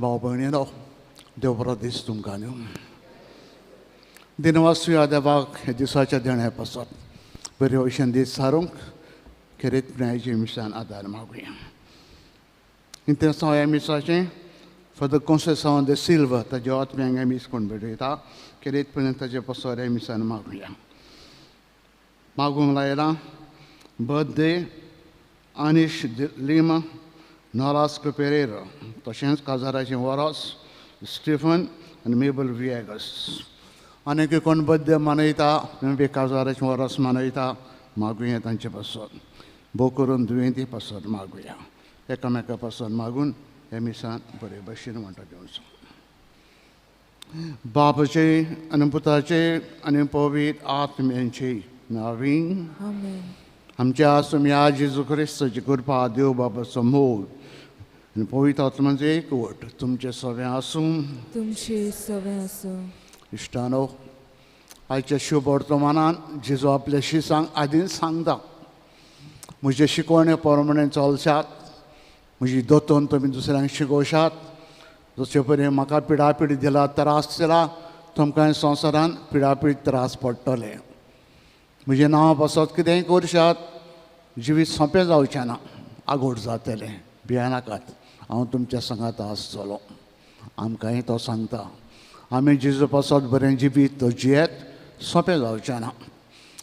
Baubanino, Deobradis Tunganium. Dinawasuya Devak, Edisacha Dene Passat, Beriocean de Sarunk, Kerit Pnajimishan Adar Magui. Intenção Misachi, for the concession de Silva, the Jot Mangamis Converita, Kerit Pnataja Passore Misan Maguia. Magum Laira, birthday, Anish Lima, Noras Pereira, Toshens Kazarajin Waras, Stephen, and Mabel Viegas. Aneke kon birthday Manita, Membe Kazaraj Waras Manita, Maguia Tanchapasot. Bokurun 20% Maguia. Ekameka person Magun, Emisan, Burebashin Manta Johnson. Babache, Anamputache, Animpovit, Atmenche, Navin. Amen. आमच्या सुम्या जेजू ख्रिस्ताची कृपा देव बाबा समोर आणि पवित्र आत्म्याचे एकवट तुमचे सगळे आसूं तुमचे सगळे आसूं इश्टानो आयच्या शुभ वर्तमानान जेजू आपल्याशी आदीं सांगता म्हजे शिकवणे प्रमाणे चलशात म्हजी दोतोन तुमी दुसऱ्यांक शिकोवशात जशे परेन म्हाका पिडापिडी दिला त्रास दिला तुमकां संवसारान पिडापीड त्रास पडटले म्हजें नांव पासत कितेंय करशात जिवीत सोंपें जावचें ना आगोड जातलें भियेनाकात हांव तुमच्या सांगात आसतलों आमकांय तो सांगता आमी जेजू पासत बरें जिवीत तो जियेत सोंपें जावचें ना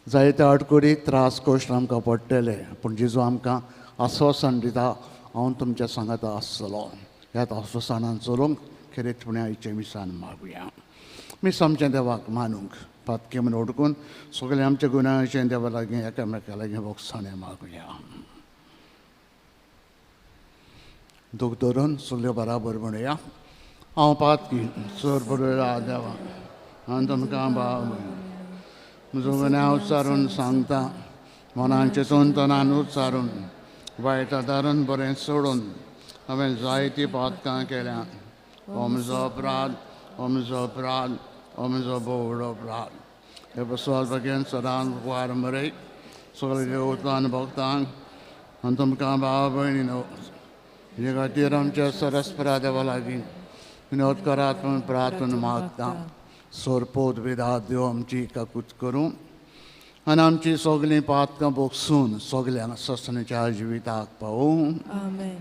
जायते अडकडी त्रास कश्ट आमकां पडटले पूण जेजू आमकां आस्वासन दिता हांव तुमच्या सांगात आसतलों ह्याच आस्वासनान चलूंक खरेंचपणी आयचे मिसान मागुया मी आमच्या देवाक मानूंक पातके म्हणून ओडकून सगळे आमच्या गुन्यांचे देवा लागीं एकामेका लागीं वखसाणें मागुया दूख धरून सगळे बराबर म्हणया हांव पातकी चोर बरयला देवा हांव तुमकां भाव म्हजो गुन्यांव उच्चारून सांगता मनांचे तोंतनान उच्चारून वायटा दारून बरें सोडून हांवें जायतीं पातकां केल्यात हो म्हजो अपराध हो म्हजो अपराध हो म्हजो व्हडलो अपराध हे बसवाल बगेन सदांच वार मरय सगळे देवतान भक्तांक आनी तुमकां भाव भयणीनो हे खातीर आमच्या सरस्परा देवा लागीं विनोद करात म्हूण प्रार्थना मागता सोरपोत विधात देव आमची काकूत करूं आनी आमची सगळीं पातकां बोगसून सगल्यांक ससण्याच्या जिविताक पावूं आमेन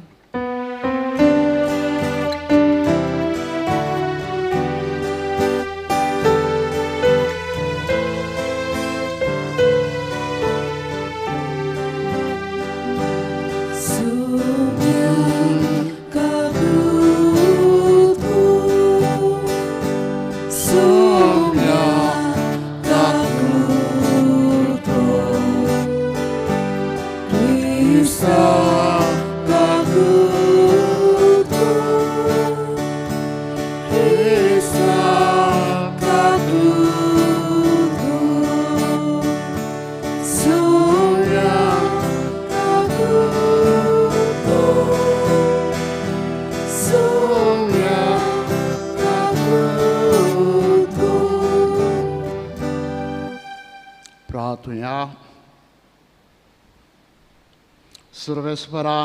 सर्वेस्परा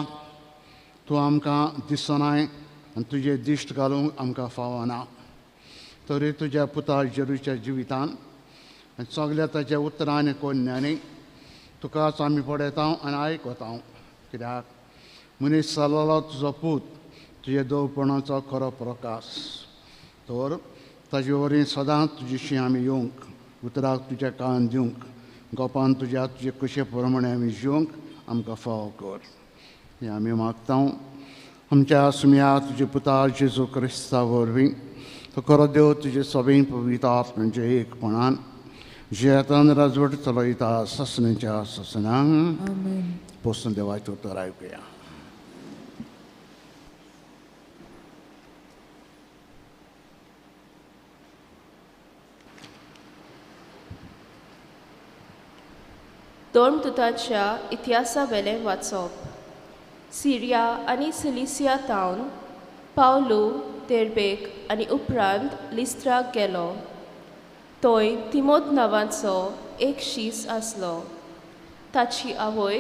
तूं आमकां दिसनाय आनी तुजे दिश्ट घालूंक आमकां फावना तरी तुज्या पुता जेरूच्या जिवितान आनी सगल्या ताच्या उतरांनी कोन्यांनी तुकाच आमी पळयता आनी आयकता कित्याक मनीस जाल्लो तुजो पूत तुजे देवपणाचो खरो प्रकाश तर ताजे वरी सदांच तुजेशी आमी येवंक उतराक तुज्या कान दिवंक गोपान तुज्या तुजे कशे प्रमाणे आमी जिवंक आमकां फाव कर हे आमी मागता आमच्या सुम्या तुजे पुता जेजू क्रिस्ता वरवीं तो खरो देव तुजे सभेन पवित्र आत्म्याचे एकपणान जियेतान राजवट चलयता ससणेच्या ससनांक आमेन. पोसून देवाचें उतर आयकुया. धर्मदूताच्या इतिहासा वेलें वाचप. सिरिया आनी सिलिसिया तावन पावलू देर्बेक आनी उपरांत लिस्त्राक गेलो. थंय तिमोथ नांवाचो एक शीस आसलो. ताची आवय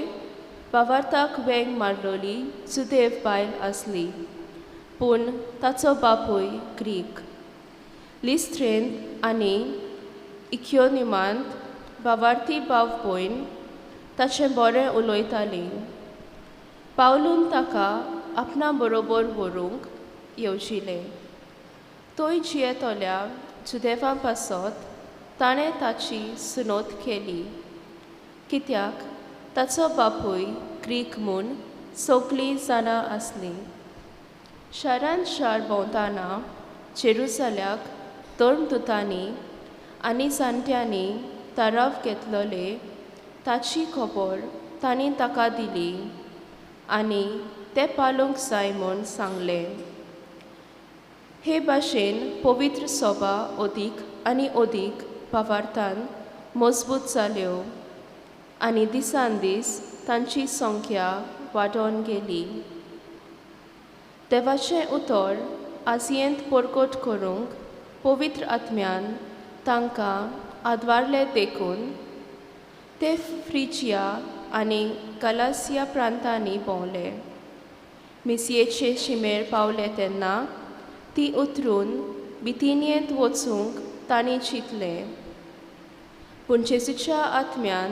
बावार्थाक वेंग मारलोली जुदेव बायल आसली, पूण ताचो बापूय ग्रीक. लिस्त्रेंत आनी इक्योनिमांत बावार्थी भाव भयण ताचें बरें उलयतालीं. पावलून ताका आपणा बरोबर व्हरूंक येवजिलें. थंय जियेतल्या जुदेवां पासत ताणें ताची सुनोत केली, कित्याक ताचो बापूय ग्रीक म्हूण सगळीं जाणां आसलीं. शारान शार भोंवतना जेरुसल्याक धर्मदूतांनी आनी जाणट्यांनी ताराव घेतलोले ताची खबर तांणी ताका दिली आनी तें पालूंक जाय म्हूण सांगलें. हे भाशेन पवित्र सभा अदीक आनी अदीक भावार्थान मजबूत जाल्यो आनी दिसान दीस तांची संख्या वाडोवन गेली. देवाचें उतर आजयेंत परकोट करूंक पवित्र आत्म्यान तांकां आदवारले देखून ते फ्रिजिया आनी गलासिया प्रांतांनी भोंवले. मिसयेचे शिमेर पावले तेन्ना ती उतरून बिथिनियेंत वचूंक तांणी चिंतलें, पूण जेजूच्या आत्म्यान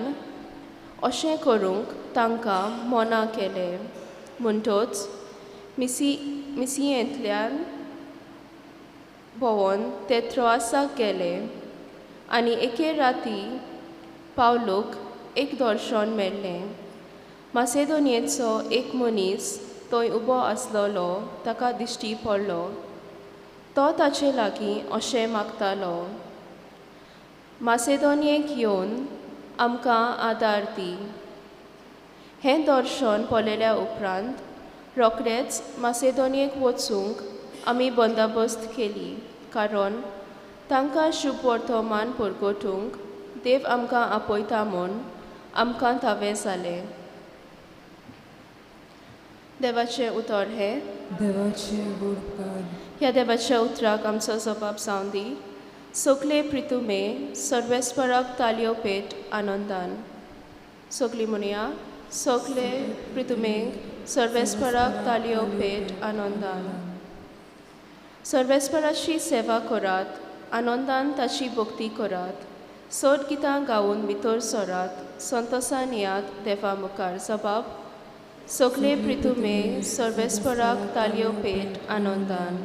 अशें करूंक तांकां मना केलें. म्हणटच मिसयेंतल्यान भोंवून ते त्रोआसाक गेले आनी एके राती पावलूक एक दर्शन मेळ्ळें. मासेदोनियेचो एक मनीस थंय उबो आसलोलो ताका दिश्टी पडलो. तो ताचे लागीं अशें मागतालो, मासेदोनियेक येवन आमकां आदार दी. हें दर्शन पळयल्या उपरांत रोखडेंच मासेदोनियेक वचूंक आमी बंदोबस्त केली, कारण तांकां शुभ वर्तमान परगटूंक देव आमकां आपयता म्हूण आमकां थावें जालें. देवाचें उतर हें. देवाचे उपकार. ह्या देवाच्या उतराक आमचो जबाब जावन दी. सगळे प्रितुमे सर्वेस्पराक तालयो पेट आनंदान. सगळीं म्हणया, सगळे प्रितुमेक सर्वेस्पराक तालयो पेट आनंदान. सर्वेस्पराची सेवा करात, आनंदान ताची भक्ती करात. सोड गितां गावून भितर सरात, संतोशान यात देवा मुखार. जबाब. सगळे प्रितुमे सर्वेस्पराक तालयो पेट आनंदान.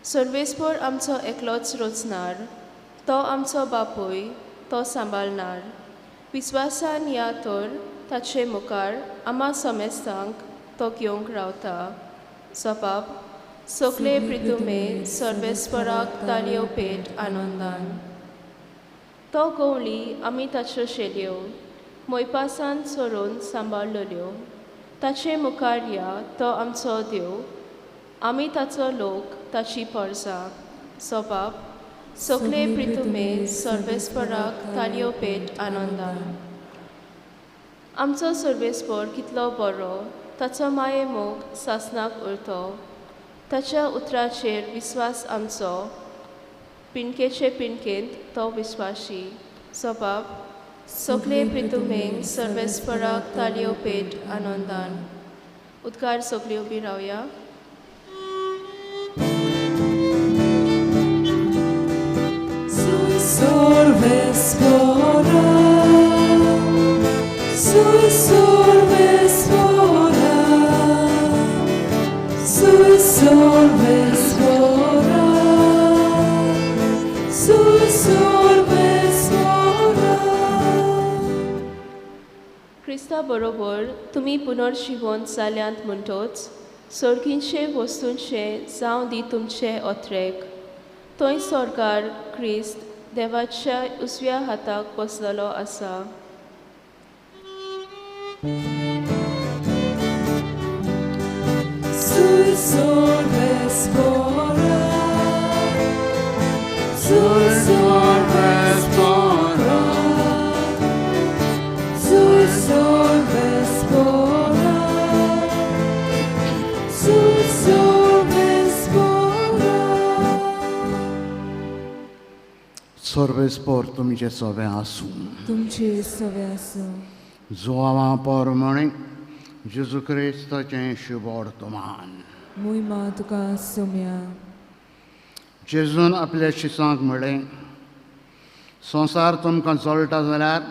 सर्वेस्पर आमचो एकलोच रचणार, तो आमचो बापूय तो सांबाळणार. विस्वासान या तर ताचे मुखार आमा समेस्तांक तो घेवंक रावता. जबाब. सगळे प्रितुमे सर्वेस्पराक तालयो पेट आनंदान. तो गवळी आमी ताच्यो शेल्यो मोयपासान चोरून सांबाळलोल्यो. ताचे मुखार या तो आमचो देव, आमी ताचो लोक ताची परजा. जबाब. सगळे प्रितुमे सर्वेस्पराक तालयो पेट आनंदान. आमचो सर्वेस्पर कितलो बरो, ताचो माये मोग सासनाक उरतो. ताच्या उतराचेर विस्वास आमचो, पिणकेचे पिणकेंत तो विस्वाशी. जबाब. सगळे प्रितुमेक सर्वेस्पराक तालयो पेट आनंदान. उद्गार सगळीं उबी रावया. Sorvespora, sui sorvespora, sui sorvespora, sui sorvespora. Crysta बरोबर तुमी पुनर्जिवंत जाल्यांत म्हणटोच सर्गींचे वस्तूंचे जावं दी तुमचे ओत्रेक थंय स्वर्गार क्रिस्त देवाच्या उजव्या हाताक बसलेलो आसा. Sul sorbes pora, sul sorbes pora, sul sorbes pora, sul sorbes pora. Sorbespor तुमचे सोबे आसूं. तुमचे सवे आसूं. जोवा पोरमणी जेजू क्रिस्ताचें शुभ वर्तमान. मुयमा तुका सोम्या. जेजून आपल्या शिसांक म्हणलें, संवसार तुमकां जोडटा जाल्यार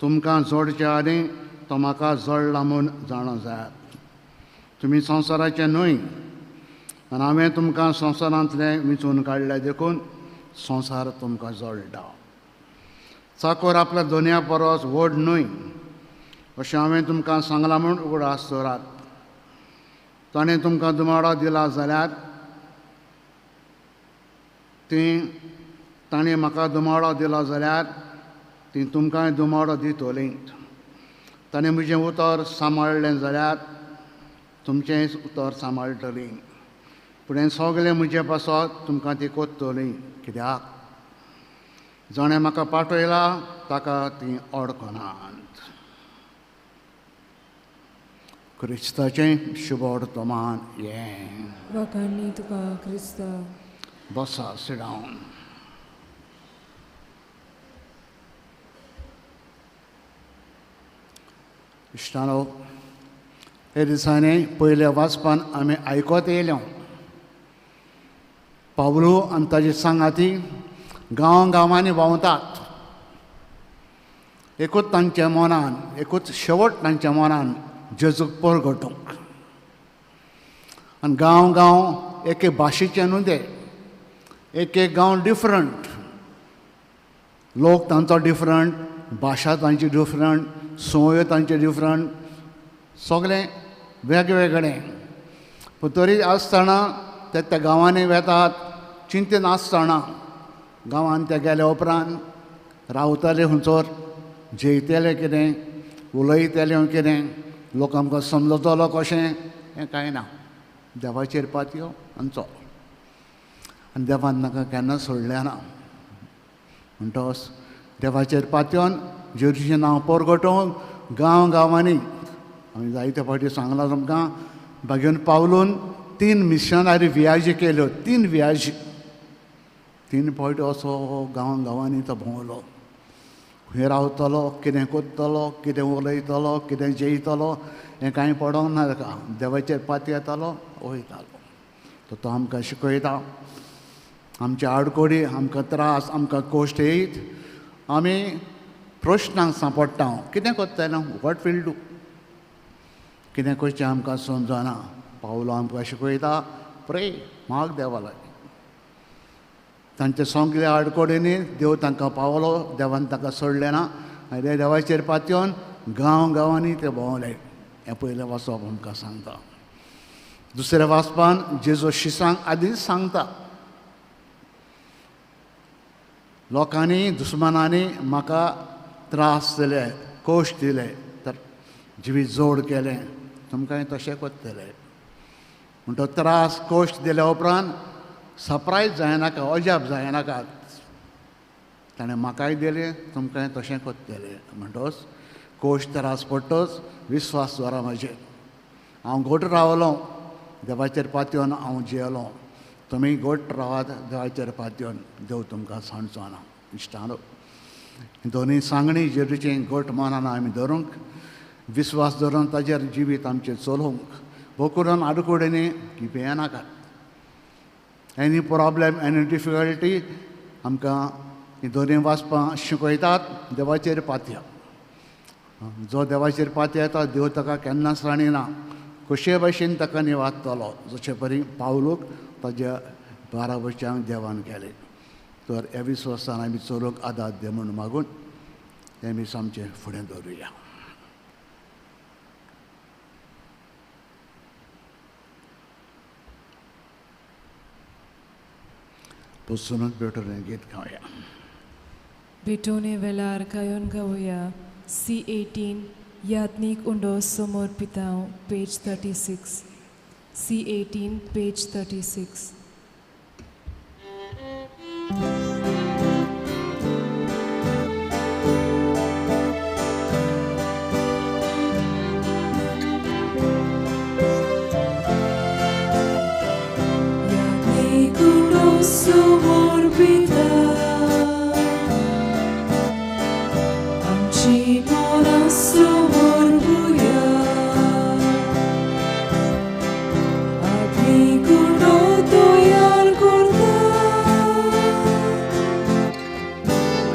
तुमकां जोडचे आदीं तो म्हाका जोडला म्हूण जाणो जाय. तुमी संवसाराचे न्हय आनी हांवें तुमकां संवसारांतले वेंचून काडले देखून संवसार तुमकां जोडटा. चाकोर आपल्या दोनया परस व्हड न्हय अशें हांवें तुमकां सांगलां म्हूण उगडास दवरात. ताणें तुमकां दुमाडो दिला जाल्यार ताणें म्हाका दुमाडो दिलो जाल्यार ती तुमकांय दुमाडो दितली. ताणें म्हजें उतर सांबाळलें जाल्यार तुमचेंय उतर सांबाळटली. पूण सगळें म्हजे पासत तुमकां ती कोत्तली. कित्याक जणें म्हाका पाठयला ताका ती अडकनात. क्रिस्ताचें शुभ वर्तमान हें. वखाणी तुका क्रिस्ता. बसा, sit down. इश्टानो, हे दिसांनी पयल्या वाचपान आमी आयकत येयल्यो पावलो आनी ताजी सांगाती गांवांनी भोंवतात. एकूच तांच्या मनान, एकूच शेवट तांच्या मनान जेजूक परगटूंक. आनी गांव एके भाशेचे न्हू ते, एक गांव डिफरंट, लोक तांचो डिफरंट, भाशा तांची डिफरंट, संवय तांचे डिफरंट, सगळें वेगवेगळें. पूण तरी आसतना ते त्या गांवांनी वेतात चिंतेन आसतना. गांवांत ते गेले उपरांत रावतले खंयसर, जेयतले कितें, उलयतले कितें, लोक आमकां समजतलो कशें, हें कांय ना. देवाचेर पातयो आनी चल. आनी देवान ताका केन्ना सोडलें ना. म्हणटच देवाचेर पातयोन जेजूचें नांव परगटोवंक गांवांनी हांवें जायते फावटी सांगलां तुमकां, बागेवन पावलून 3 मिशनरी वियाजी केल्यो. 3 वियाजी, 3 फावटी असो गांवांनी तो भोंवलो. खंय रावतलो, कितें कोत्तलो, कितें उलयतलो, कितें जेयतलो, हें कांय पडोंक ना ताका. देवाचेर पातयो येतालो, वयतालो. तो आमकां शिकयता. आमचे आडकोडी, आमकां त्रास, आमकां कोश्ट येयत आमी प्रश्नांक सांपडटा. कितें कोत्तले, वॉट वील डू, कितें करचें आमकां समजना. पावलो आमकां शिकयता, प्रे, माग देवा लागीं. तांचे सगळ्या आडकोडींनी देव तांकां पावलो, देवान तांकां सोडलें ना. आनी देवाचेर पातयोन गांवांनी ते भोंवले. हें पयलें वाचप आमकां सांगता. दुसऱ्या वाचपान जेजू शिसांक आदींच सांगता, लोकांनी, दुस्मानांनी म्हाका त्रास दिले, कोश्ट दिले, तर जिवीत जोड केलें, तुमकांय तशें कोत्तले. म्हणटो त्रास, कोश्ट दिल्या उपरांत सरप्रायज जायनाका, अजाप जायनाकात. ताणें म्हाकाय दिलें, तुमकांय तशें कोत्तलें. म्हणटच कोश्ट त्रास पडटच विस्वास दवरा म्हाजेर. हांव घट रावलों देवाचेर पातयोन, हांव जियेलों. तुमी घट रावात देवाचेर पातयोन, देव तुमकां सांडचो ना. इश्टानो, दोनूय सांगणी जेजूचें घट मनान आमी धरूंक, विस्वास धरून ताजेर जिवीत आमचें चलोवंक. भोव करून आडकुडेंनी किपें नाकात. एनी प्रॉब्लेम, एनी डिफिकल्टी आमकां ही दोनूय वाचपां शिकयतात. देवाचेर पातया, जो देवाचेर पातया येता देव ताका केन्नाच राणिना. कशे भाशेन ताका निवाजतलो, जशे परी पावलूक ताज्या 12 वर्सांक देवान केलें. तर ह्या विस्वासान आमी चलोवंक आदार दे म्हूण मागून हें आमी आमचें फुडें दवरुया. बसूनच भेटून गीत गाऊया. भेटोने वेळार गायन गावया C18 याज्ञिक उंडो समोर पितांव page 36. C18 page 36. Somor pita, amci mora somor buia, agni kuno toyar korda,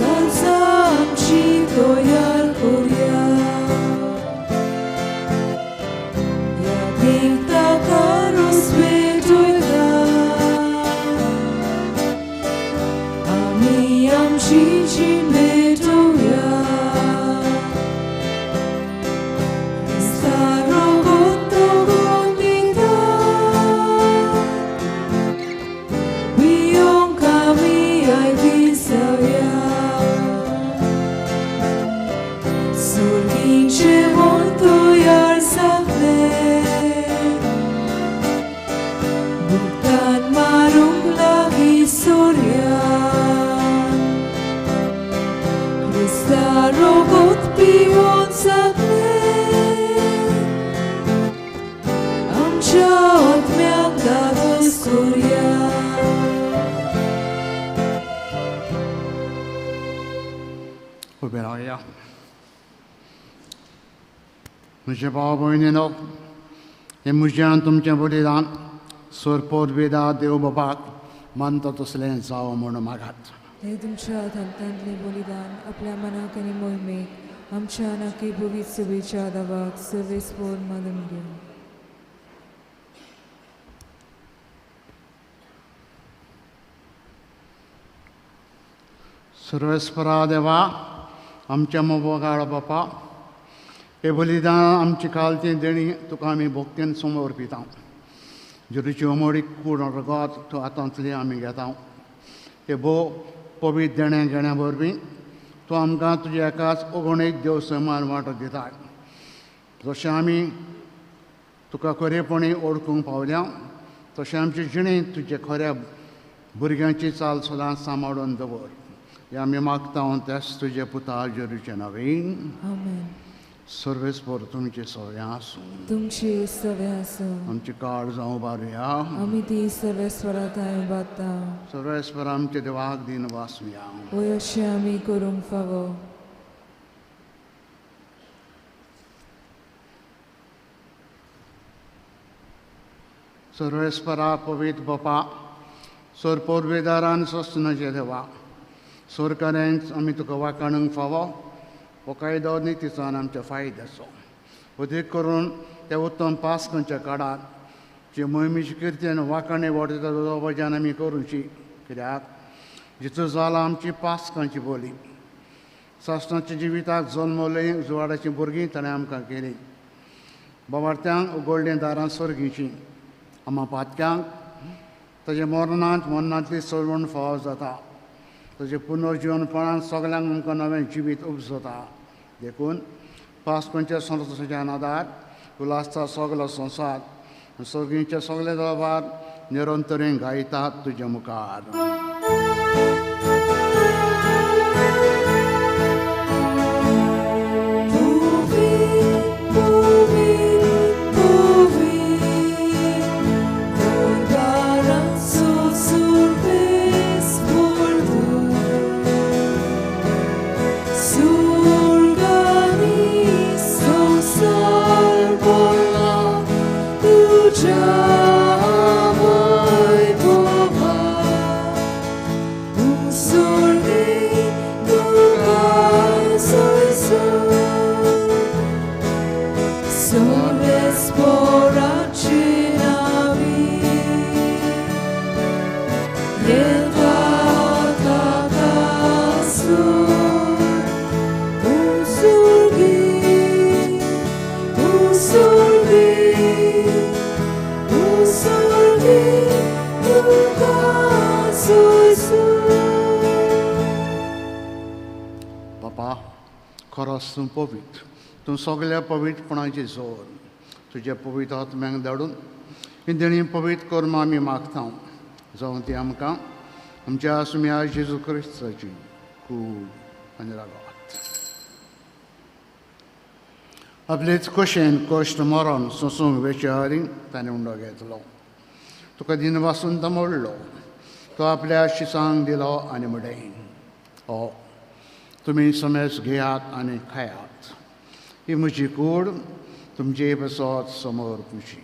kalsa amci toyar korya, ya dikta karos betoida. Cici metoya, staro gotto gondinda, bion kami ai visaya, surgince molto yar sakle, bukan marung lagi surya. Starogot piwon sakle, amcia odmianka doskurya. उभे राहूया. म्हजे भाव भयणीनो, हे म्हज्यान तुमचें बलिदान सोरपोर वेदा देव बाबाक मानता तसलें जावं म्हूण मागात. हे तुमच्या धमत्यांतले बलिदान आपल्या मनाक आनी मोहिमेक आमच्या नाकी भोगीत सभेच्या दावाक सर्वेस्पोर मानून घेऊ. सर्वेस्परा देवा, आमच्या मोगाळ बापा, हे बलिदान आमची कालची देणी तुका आमी भोगतेन समोर पिता. जुरीची अमोडीक कूड रगत तूं आतांतली आमी घेता. हे भोव पवित्र देण्या घेण्या वरवीं तूं आमकां तुज्या एकाच अगणीत देव समान वांटो दिता. जशें आमी तुका खरेपणी ओळखूंक पावल्या, तशें आमचे जिणेंत तुजे खऱ्या भुरग्यांची चाल सदांच सांबाळून दवर. हें आमी मागता तेच तुजे पुता जेरूचे नवीन. आमेन. सर्वेस्पर तुमचे सवय आसूं. तुमची सवय आसूं. आमची काळ जावं बारुया. आमी ती सर्वेस्परात बाता. सर्वेस्पर आमचे देवाक दिन वासुया. वय अशें आमी करूंक फावो. सर्वेस्परा पवित्र बापा, सोरपोर वेदारान सस्तनाचे देवा, सोरकाऱ्यांच आमी तुका वाखाणूंक फावो. हो कायदो नितीसान आमच्या फायद्याचो. अदीक करून त्या उत्तम पास्कांच्या काळार जे मोहिमेची कीर्तीन वाखाणे वडयता वजान आमी करूंची. कित्याक जितू जाला आमची पास्कांची बोली. सासणाच्या जिविताक जल्मले उजवाडाची भुरगीं ताणें आमकां केली. बाबार्थ्यांक उगडलीं दारां सर्गीची. आम्हा पातक्यांक ताजे मरणांत मरणांतली सोडवण फावो जाता. ताजे पुनर्जीवनपणान सगल्यांक आमकां नवें जिवीत उपजता. देखून पास्कांच्या संतोशाच्या नादार उलासता सगलो संवसार सर्गीचे सगळे दरबार निरंतरेन गायतात तुजे मुखार. खरोच तूं पवित्र, तूं सगळ्या पवित्रपणाची जोर तुज्या पवित्र आत्म्यांक धाडून ही देणी पवित्र करून आमी मागता जावं ती आमकां आमच्या सुम्या जेजू क्रिस्ताची खूब आनी रागात. आपलेच कशेन कश्ट मरण सोसूंक वेचारी ताणें उंडो घेतलो. तुका दिन वासून तो मोडलो, तो आपल्या शिसांक दिलो आनी म्हणलें, हो तुमी समेस घेयात आनी खायात, ही म्हजी कूड तुमचे बसत समोर तुजी.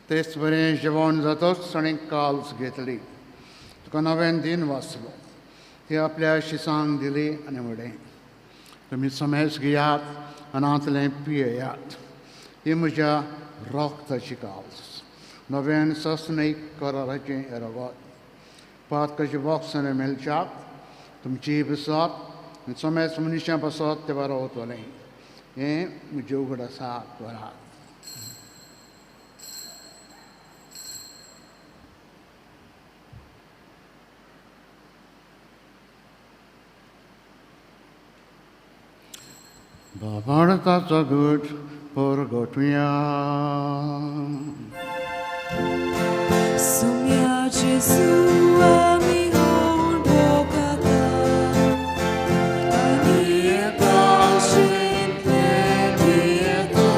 तेच बरें जेवण जातच ताणें काल्स घेतली, तुका नवें दिन वाचलो, ती आपल्या शिसांक दिली आनी म्हणलें, तुमी समेस घेयात आनी हातलें पियेयात, ही म्हज्या रोगताची काल्स, नव्यान सस्नैक कराराचें रगत. पातकाच्या बॉक्सांनी मेलच्याक तुमची बसत समेस मनशां बसत ते बरो वतलें, हें म्हजें उगड आसा करात. बाबाडताचो घट परगटुया. Sumia Jesu ami hołdokata, ani ekashin tlebieta,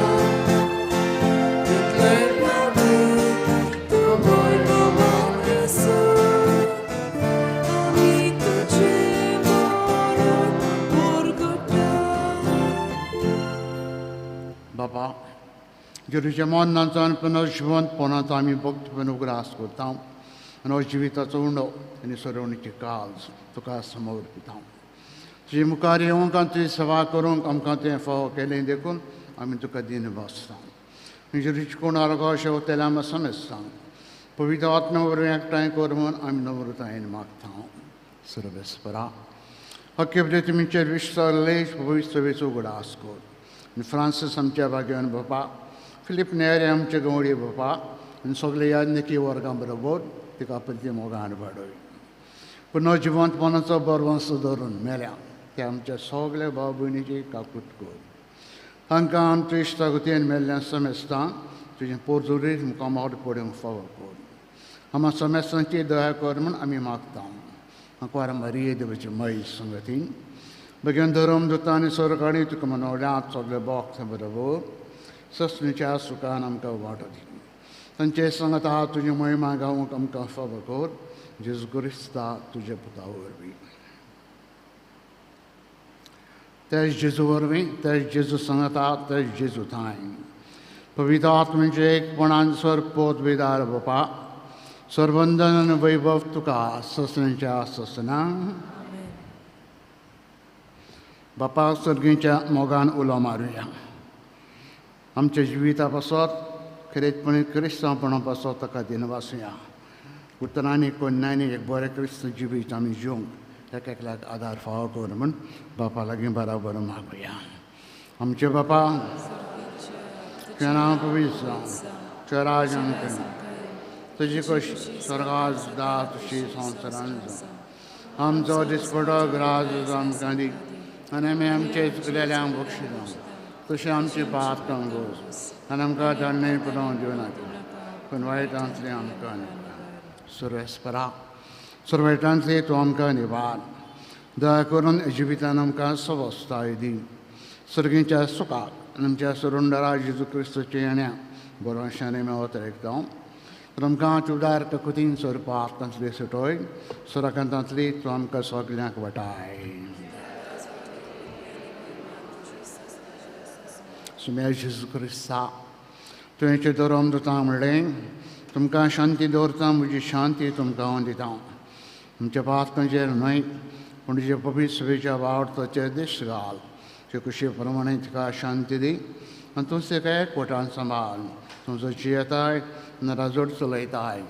tlebaby, to wolno Jesu, ani tudzie moron porgota. बाबा जेरूच्या मरणाचान पुनः जिवंतपणाचो आमी भक्तपण उगडास करता आनी जिविताचो उंडो आनी सरवणीची काल्स तुका समर्पिता. तुजे मुखार येवंक आनी तुजी सेवा करूंक आमकां तें फाव केलें देखून आमी तुका दिन बसता. जेरूचे कोणार अशें वतेलें आमी समजता, पवित्र आत्म्या वरवीं एकठांय कर म्हूण आमी नम्रतायेन मागता. सर्वेस्परा हक्के तुमचे विश्वास पवित्र सभेचो उगडास कर. फ्रांसीस आमच्या भाग्यान बापा, फिलीप नेरे आमचे गवळी बापा आनी सगळे याज्ञिकी वर्गां बरोबर तिका प्रती मोगान वाडय. पुनः जिवंतपणाचो बरवंस धरून मेल्या ते आमच्या सगळ्या भाव भयणीची काकूट कर. तांकां आमच्या इश्टागतीन मेल्ल्यान समेस्तां तुजें पोरजुरीत मुखार पडूंक फावो कर. आम्हा समेस्तांची दया कर म्हूण आमी मागता. आंकवार मारिये देवाची मय संगतीन बेगीन धर्म दुता आनी सरकाडी तुका मनवल्यात सगळे बॉक्स बरोबर ससणीच्या सुखान आमकां वांटो दी. तांचे सांगत आहा तुजी महिमा गावूंक आमकां फावो कर. जेजू क्रिस्ता तुजे पुता वरवीं. तेच जेजू वरवीं, तेच जेजू सांगत आहा, तेच जेजू थंय पवित्र आत्म्याचे एकपणान सरपोत बेदार बापा, सरबंधन आनी वैभव तुका ससणीच्या ससना बापा सर्गीच्या मोगान उलो मारुया. आमच्या जिविता पासत खरेचपणी क्रिस्तांवपणा पासत ताका दिन वासुया. उतरांनी कन्यांनी एक बरें क्रिस्त जिवीत आमी जिवंक एकेकल्याक आदार फावो कर म्हूण बापा लागीं बराबर मागुया. आमचे बापा तुजें नांव पवित्र जावं, तुजें राज्य येवं, तुजी कशी स्वर्गांत सुद्दां तशी संवसारांत जावं. आमचो दिसपटो ग्रास आमकां दी आनी आमी आमचे चुकलेल्यांक बक्षिना तशें आमची पात कंगोस आनी आमकां दंडय पडोवं दिवनाका, पूण वायटांतली आमकां सर्वेस्परा सर्वेटांतली तूं आमकां निवार. दया करून जिवितान आमकां सवस्थाय दी. सर्गीच्या सुखाक आमच्या सुरुंडरा जेजू क्रिस्तुचे येण्या बरोवशांनी मेवत रेखता. तर आमकां उदार ककुतीन सरपाक तांतली सुटोय सुराकांतांतली तूं आमकां सगल्यांक वटाय. सुम्या जेजू क्रिस्ता तुवेंचे धर्म दुता म्हणलें, तुमकां शांती दवरता, म्हजी शांती तुमकां हांव दिता. आमच्या पातकांचेर न्हय पूण तुजे पवित्र सभेच्या वावरताचेर दिश्ट घाल. तुजे कुशे प्रमाणे तिका शांती दी आनी तूं तिका एकवटान सांबाळ. तुजो जियेताय आनी राजवट चलयताय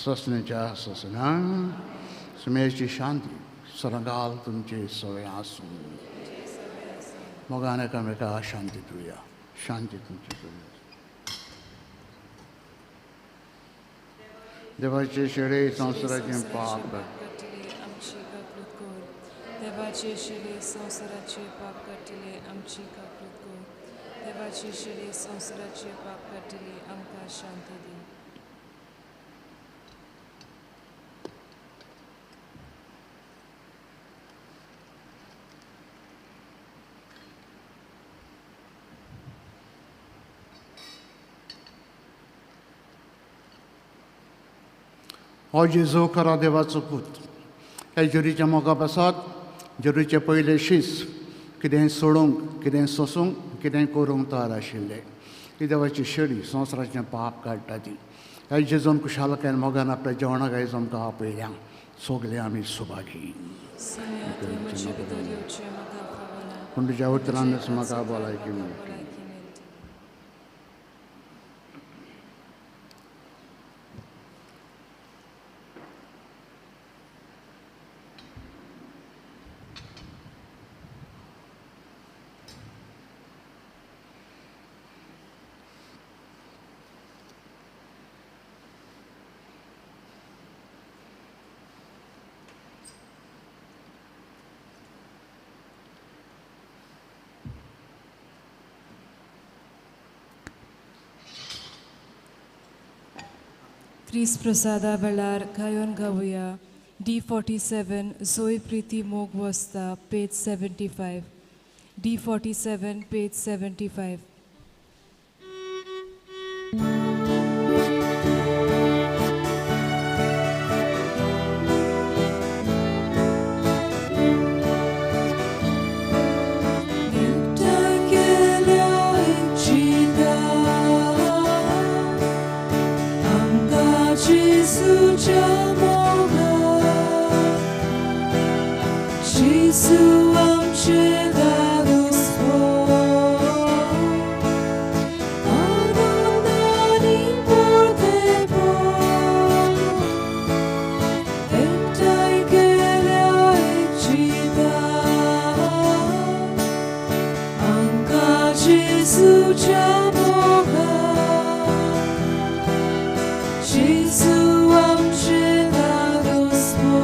ससणेच्या ससनां. सुमेची शांती सरगाल तुमची सवय आसूं. मोगान एकामेका शांती दिवया. शांती तुमची सवय आसूं. देवाचे शेळे संवसाराचे पाप काटिले आमची काकूत कर देवाचे शेळे संवसाराचे पाप काटिले आमची काकूत कर देवाचे शेळे संवसाराचे पाप काटिले आमकां शांती दी. हो जेजू खरा देवाचो पूत हे जुरीच्या मोगा पासत जुरीचे पयले शीस कितें सोडूंक कितें सोसूंक कितें करूंक तयार आशिल्ले ही देवाची शेळी संवसाराचें पाप काडटा ती हे जेजून कुशालकायेन मोगान आपल्या जेवणाक आयज आमकां आपयल्या सगले आमी सुभागी पूण तुज्या उतरानच म्हाका भलायकी मेळटा. क्रिस्त प्रसादा वेळार गायन गावया D47 जोय प्रिती मोग वस्ता page 75 D47 page 75. Gesù amce da Gospod, Adonai portebo, Entai gelea ecida, Anca Gesù ciamoga, Gesù amce da Gospod.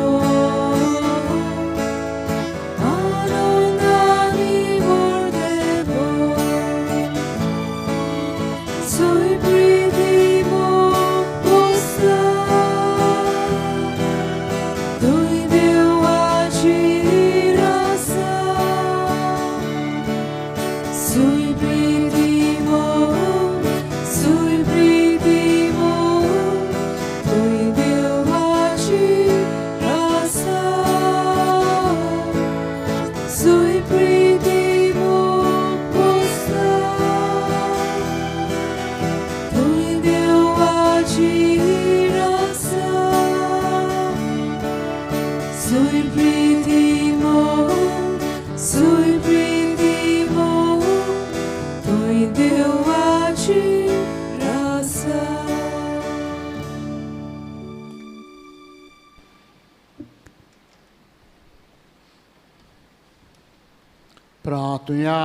प्रार्थना.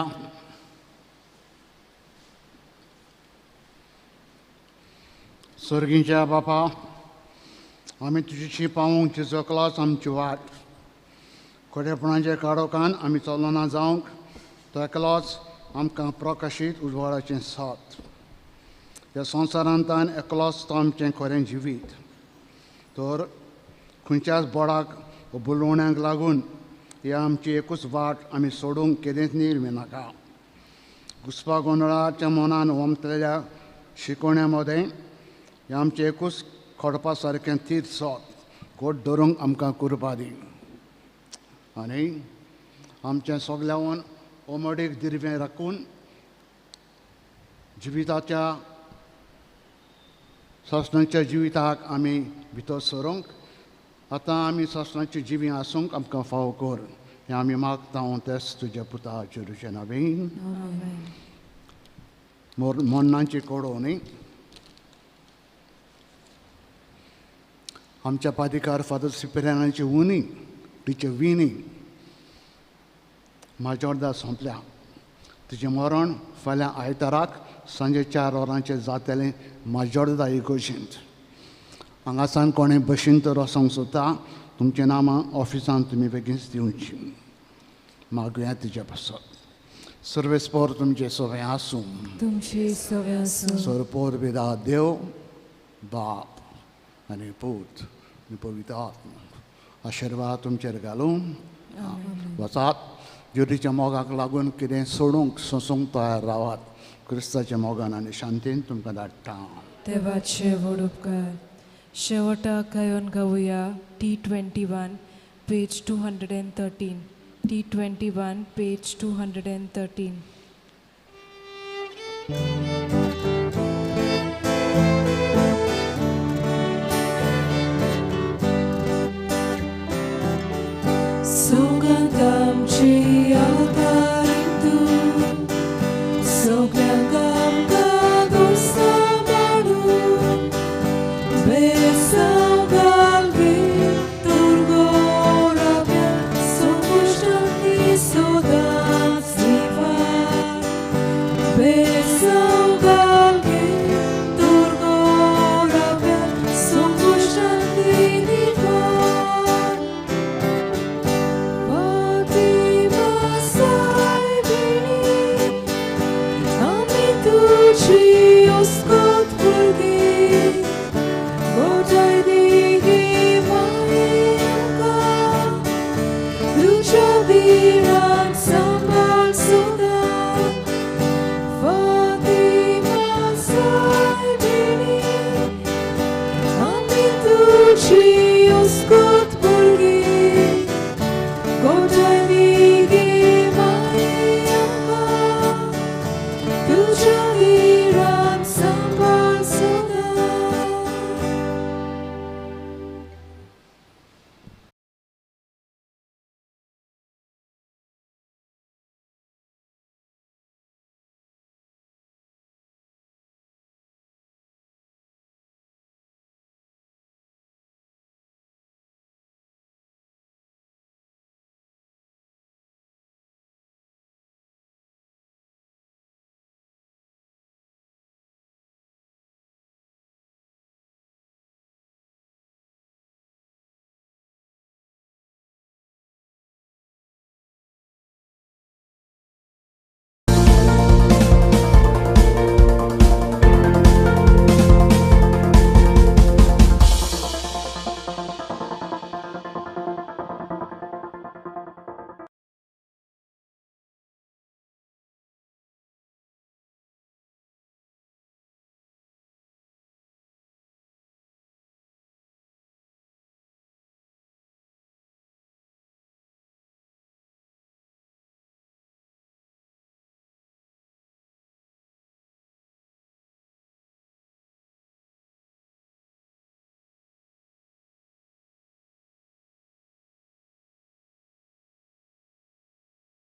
स्वर्गीच्या बापा, आमी तुजी पावूंक झोकलाच आमची वाट खोडेपणाचे काडोकान आमी चलोना जावंक तो एकलोच आमकां प्रकाशीत उजवाडाचें साथ. ह्या संवसारांतान एकलोच तो आमचें खरें जिवीत. तर खंयच्याच बोडाक वा बुलवण्यांक लागून ही आमची एकूच वाट आमी सोडूंक केदेंच निर्मी नाका. घुसपा गोंदळाच्या मनान वमतलेल्या शिकोण्या मदें हें आमचें एकूच खोडपा सारकें तीर्थ सोद घोट धरूंक आमकां कृपा दी. आनी आमचें सगल्यावन ओमडीक दिर्वें राखून जिविताच्या ससणाच्या जिविताक आमी भितर सरूंक आतां आमी ससणाची जिवी आसूंक आमकां फावो कर. हें आमी मागता तेच तुज्या पुता जेजूच्या नांवान. मोन्नांची कोडो न्ही. आमच्या पादिकार फादर सिपेरियानाची उनी तिचे विनी माजोर्दा सोंपल्या. तिचें मरण फाल्यां आयताराक सांजे 4 वरांचेर जातलें माजोर्दा इगोर्जेंत. हांगासान कोणें बशीन तर वचोंक सोदता तुमचें नामां ऑफिसान तुमी बेगीनच दिवची मागुया तिच्या पासत सर्वेस्पोर तुमचे सगळें आसूं तुमची सगळें आसूं सरपोर बिदा देव बाप आनी पूत आनी पवित्र आत्मा आशिर्वाद तुमचेर घालून वचात ज्योतीच्या मोगाक लागून कितें सोडूंक सोंसूंक तयार रावात क्रिस्ताच्या मोगान आनी शांतीन तुमकां धाडटा देवाचे व्हड उपकार शेवटाक गायोन गावुया T21 page 213 T21 page 213 Sugandam